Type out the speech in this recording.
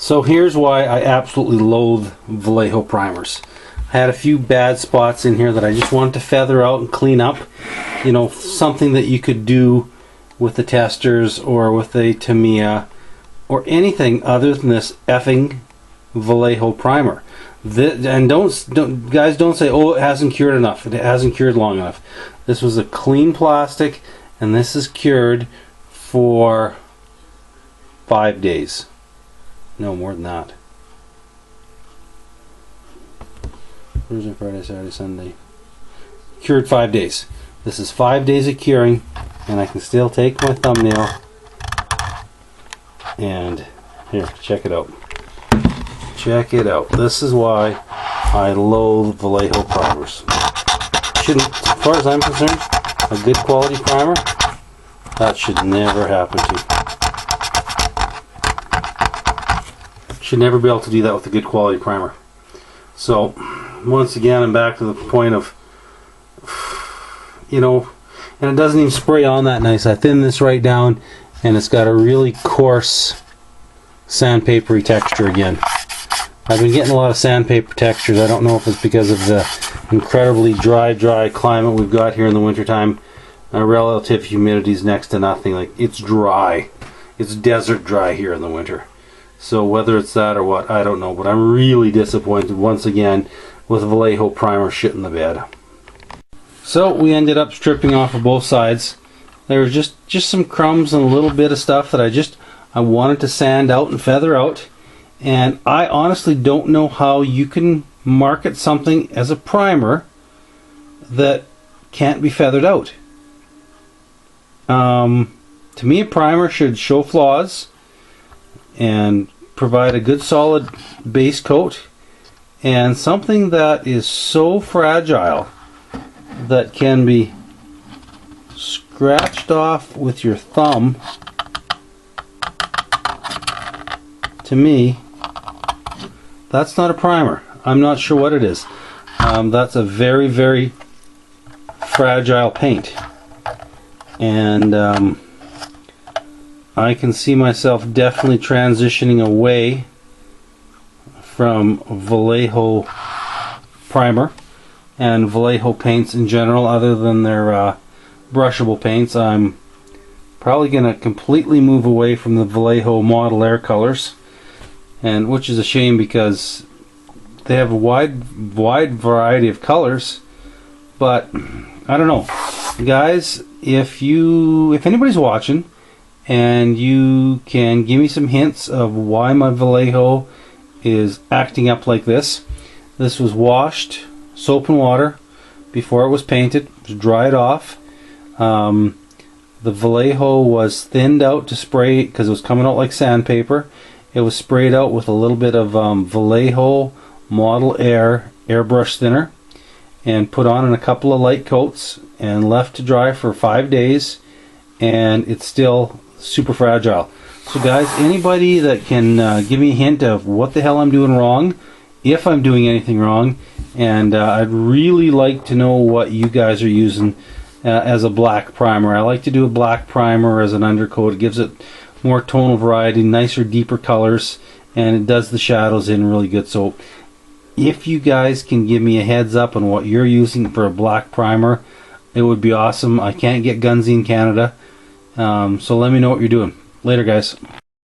So here's why I absolutely loathe Vallejo primers. I had a few bad spots in here that I just wanted to feather out and clean up. You know, something that you could do with the testers or with a Tamiya or anything other than this effing Vallejo primer. And guys, don't say, oh, it hasn't cured enough. It hasn't cured long enough. This was a clean plastic, and this is cured for 5 days. No, more than that. Thursday, Friday, Saturday, Sunday. Cured 5 days. This is 5 days of curing, and I can still take my thumbnail and here, check it out. Check it out. This is why I loathe Vallejo primers. Shouldn't, as far as I'm concerned, a good quality primer, that should never happen to you. Should never be able to do that with a good quality primer. So, once again, I'm back to the point of, you know, and it doesn't even spray on that nice. I thin this right down, and it's got a really coarse sandpapery texture again. I've been getting a lot of sandpaper textures. I don't know if it's because of the incredibly dry climate we've got here in the wintertime. Relative humidity is next to nothing. Like, it's dry. It's desert dry here in the winter. So whether it's that or what, I don't know. But I'm really disappointed once again with Vallejo primer shit in the bed. So we ended up stripping off of both sides. There was just some crumbs and a little bit of stuff that I wanted to sand out and feather out. And I honestly don't know how you can market something as a primer that can't be feathered out. To me, a primer should show flaws and provide a good solid base coat, and something that is so fragile that can be scratched off with your thumb, to me, that's not a primer. I'm not sure what it is. That's a very, very fragile paint. And I can see myself definitely transitioning away from Vallejo primer and Vallejo paints in general, other than their brushable paints. I'm probably going to completely move away from the Vallejo Model Air colors, and which is a shame because they have a wide variety of colors. But I don't know, guys. If anybody's watching and you can give me some hints of why my Vallejo is acting up like this. This was washed soap and water before it was painted. It was dried off. The Vallejo was thinned out to spray because it was coming out like sandpaper. It was sprayed out with a little bit of Vallejo Model Air airbrush thinner and put on in a couple of light coats and left to dry for 5 days, and it's still super fragile. So guys, anybody that can give me a hint of what the hell I'm doing wrong, if I'm doing anything wrong, and I'd really like to know what you guys are using as a black primer. I like to do a black primer as an undercoat. It gives it more tonal variety, nicer, deeper colors, and it does the shadows in really good. So if you guys can give me a heads up on what you're using for a black primer, it would be awesome. I can't get Gunsy in Canada, so let me know what you're doing. Later, guys.